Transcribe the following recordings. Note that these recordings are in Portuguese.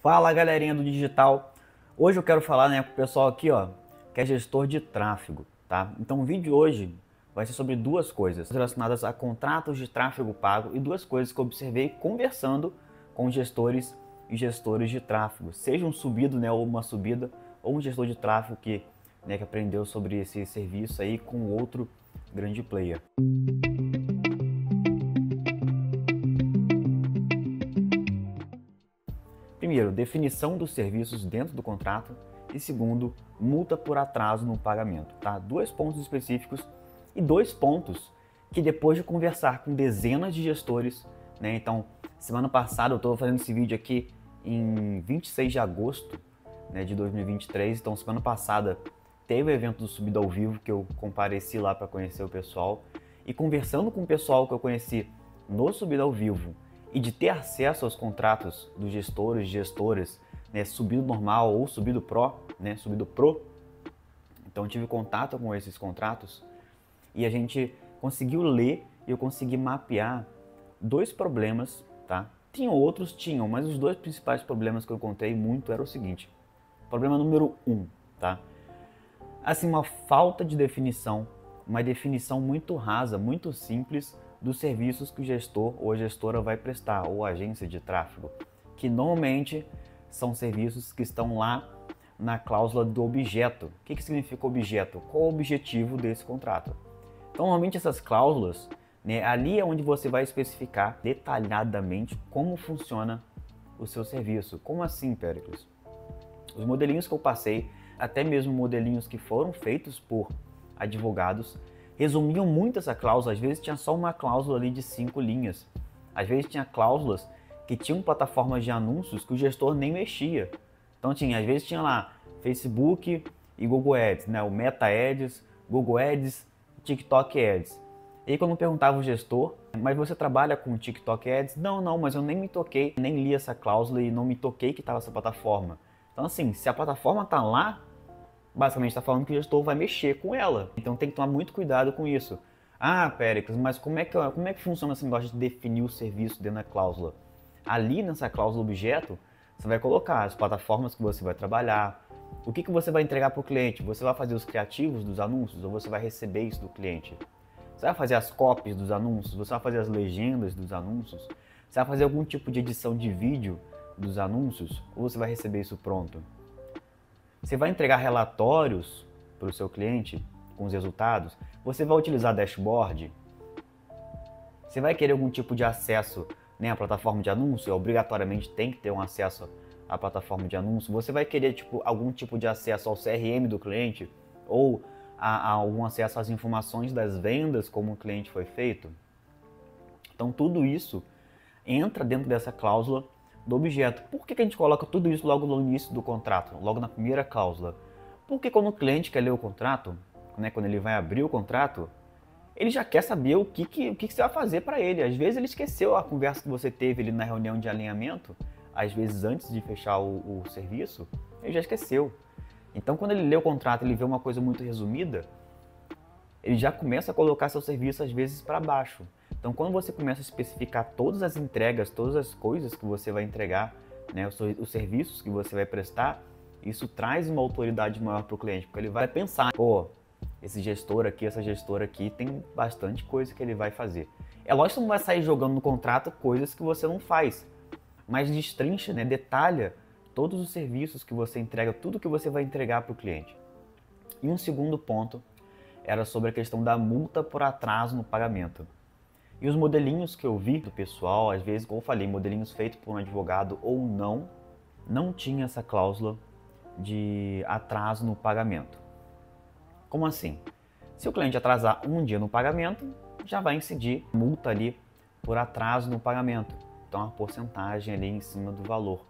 Fala galerinha do digital, hoje eu quero falar com o pessoal aqui que é gestor de tráfego, tá? Então o vídeo de hoje vai ser sobre duas coisas relacionadas a contratos de tráfego pago e duas coisas que eu observei conversando com gestores e gestores de tráfego, seja um subido ou uma subida, ou um gestor de tráfego que aprendeu sobre esse serviço aí com outro grande player. Primeiro, definição dos serviços dentro do contrato e segundo, multa por atraso no pagamento, tá? Dois pontos específicos e dois pontos que depois de conversar com dezenas de gestores, então semana passada eu estou fazendo esse vídeo aqui em 26 de agosto de 2023, então semana passada teve o evento do Subido ao Vivo que eu compareci lá para conhecer o pessoal e conversando com o pessoal que eu conheci no Subido ao Vivo e de ter acesso aos contratos dos gestores, gestoras, subido normal ou subido pro, subido pro. Então eu tive contato com esses contratos e a gente conseguiu ler e eu consegui mapear dois problemas, tá? Tinham, mas os dois principais problemas que eu encontrei muito era o seguinte. Problema número 1, tá? Assim, uma falta de definição, uma definição muito rasa, muito simples dos serviços que o gestor ou a gestora vai prestar, ou a agência de tráfego, que normalmente são serviços que estão lá na cláusula do objeto. O que significa objeto? Qual o objetivo desse contrato? Então, normalmente essas cláusulas, ali é onde você vai especificar detalhadamente como funciona o seu serviço. Como assim, Péricles? Os modelinhos que eu passei, até mesmo modelinhos que foram feitos por advogados, resumiam muito essa cláusula. Às vezes tinha só uma cláusula ali de 5 linhas. Às vezes tinha cláusulas que tinham plataformas de anúncios que o gestor nem mexia. Então às vezes tinha lá Facebook e Google Ads, o Meta Ads, Google Ads, TikTok Ads. E aí quando eu perguntava ao gestor, mas você trabalha com TikTok Ads? Não, mas eu nem me toquei, nem li essa cláusula e não me toquei que estava essa plataforma. Então assim, se a plataforma está lá, basicamente está falando que o gestor vai mexer com ela. Então tem que tomar muito cuidado com isso. Ah, Péricles, mas como é que funciona esse negócio de definir o serviço dentro da cláusula? Ali nessa cláusula objeto, você vai colocar as plataformas que você vai trabalhar, o que você vai entregar para o cliente. Você vai fazer os criativos dos anúncios ou você vai receber isso do cliente? Você vai fazer as copies dos anúncios? Você vai fazer as legendas dos anúncios? Você vai fazer algum tipo de edição de vídeo dos anúncios? Ou você vai receber isso pronto? Você vai entregar relatórios para o seu cliente com os resultados? Você vai utilizar dashboard? Você vai querer algum tipo de acesso à plataforma de anúncio? Obrigatoriamente tem que ter um acesso à plataforma de anúncio. Você vai querer algum tipo de acesso ao CRM do cliente? Ou a algum acesso às informações das vendas, como o cliente foi feito? Então tudo isso entra dentro dessa cláusula do objeto. Por que a gente coloca tudo isso logo no início do contrato, logo na primeira cláusula? Porque quando o cliente quer ler o contrato, quando ele vai abrir o contrato, ele já quer saber o que você vai fazer para ele. Às vezes ele esqueceu a conversa que você teve ali na reunião de alinhamento, às vezes antes de fechar o serviço, ele já esqueceu. Então quando ele lê o contrato, ele vê uma coisa muito resumida, ele já começa a colocar seu serviço às vezes para baixo. Então, quando você começa a especificar todas as entregas, todas as coisas que você vai entregar, os serviços que você vai prestar, isso traz uma autoridade maior para o cliente, porque ele vai pensar, esse gestor aqui, essa gestora aqui, tem bastante coisa que ele vai fazer. É lógico que você não vai sair jogando no contrato coisas que você não faz, mas destrincha, detalha todos os serviços que você entrega, tudo que você vai entregar para o cliente. E um segundo ponto era sobre a questão da multa por atraso no pagamento. E os modelinhos que eu vi do pessoal, às vezes, como eu falei, modelinhos feitos por um advogado ou não tinha essa cláusula de atraso no pagamento. Como assim? Se o cliente atrasar um dia no pagamento, já vai incidir multa ali por atraso no pagamento. Então, uma porcentagem ali em cima do valor.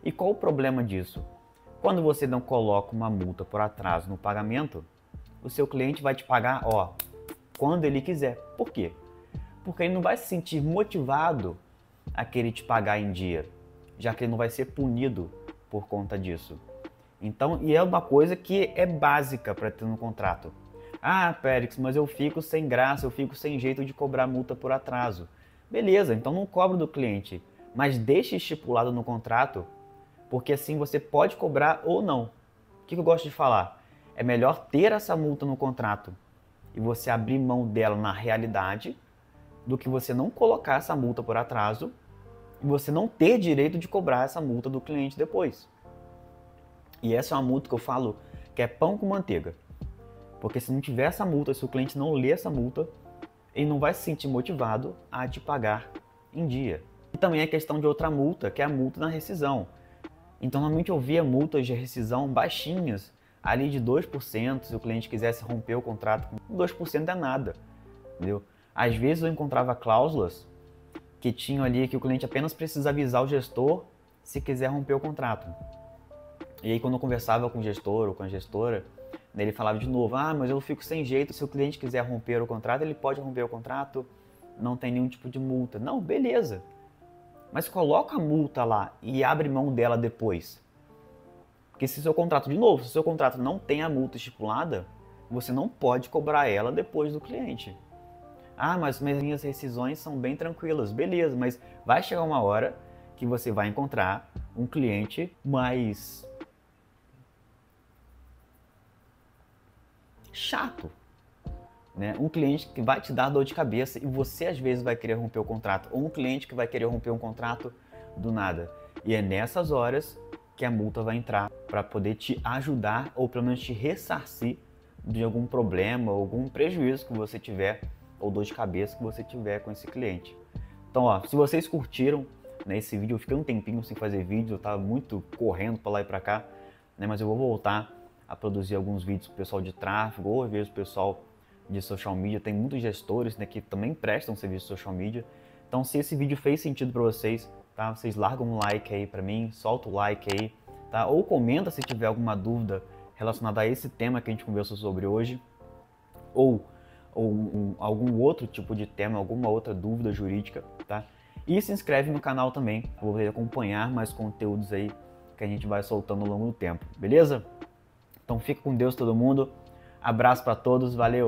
E qual o problema disso? Quando você não coloca uma multa por atraso no pagamento, o seu cliente vai te pagar, quando ele quiser. Por quê? Porque ele não vai se sentir motivado a querer te pagar em dia, já que ele não vai ser punido por conta disso. Então, e é uma coisa que é básica para ter no contrato. Ah, Périx, mas eu fico sem graça, eu fico sem jeito de cobrar multa por atraso. Beleza, então não cobra do cliente, mas deixe estipulado no contrato porque assim você pode cobrar ou não. O que eu gosto de falar? É melhor ter essa multa no contrato e você abrir mão dela na realidade, do que você não colocar essa multa por atraso e você não ter direito de cobrar essa multa do cliente depois. E essa é uma multa que eu falo que é pão com manteiga. Porque se não tiver essa multa, se o cliente não ler essa multa, ele não vai se sentir motivado a te pagar em dia. E também a questão de outra multa, que é a multa na rescisão. Então, normalmente eu via multas de rescisão baixinhas, ali de 2%, se o cliente quisesse romper o contrato, 2% é nada, entendeu? Às vezes eu encontrava cláusulas que tinham ali que o cliente apenas precisa avisar o gestor se quiser romper o contrato. E aí quando eu conversava com o gestor ou com a gestora, ele falava de novo, mas eu fico sem jeito, se o cliente quiser romper o contrato, ele pode romper o contrato, não tem nenhum tipo de multa. Não, beleza. Mas coloca a multa lá e abre mão dela depois. Porque se seu contrato, de novo, se seu contrato não tem a multa estipulada, você não pode cobrar ela depois do cliente. Mas minhas rescisões são bem tranquilas. Beleza, mas vai chegar uma hora que você vai encontrar um cliente mais chato, né? Um cliente que vai te dar dor de cabeça e você às vezes vai querer romper o contrato, ou um cliente que vai querer romper um contrato do nada. E é nessas horas que a multa vai entrar para poder te ajudar ou pelo menos te ressarcir de algum problema, algum prejuízo que você tiver ou dor de cabeça que você tiver com esse cliente. Então, se vocês curtiram, né, esse vídeo, eu fiquei um tempinho sem fazer vídeo, eu estava muito correndo para lá e para cá, né, mas eu vou voltar a produzir alguns vídeos para o pessoal de tráfego, ou às vezes o pessoal de social media. Tem muitos gestores, né, que também prestam serviço de social media. Então, se esse vídeo fez sentido para vocês, tá, vocês largam um like aí para mim, solta o like aí, tá, ou comenta se tiver alguma dúvida relacionada a esse tema que a gente conversou sobre hoje, ou algum outro tipo de tema, alguma outra dúvida jurídica, tá? E se inscreve no canal também, para poder acompanhar mais conteúdos aí que a gente vai soltando ao longo do tempo, beleza? Então fica com Deus todo mundo, abraço para todos, valeu!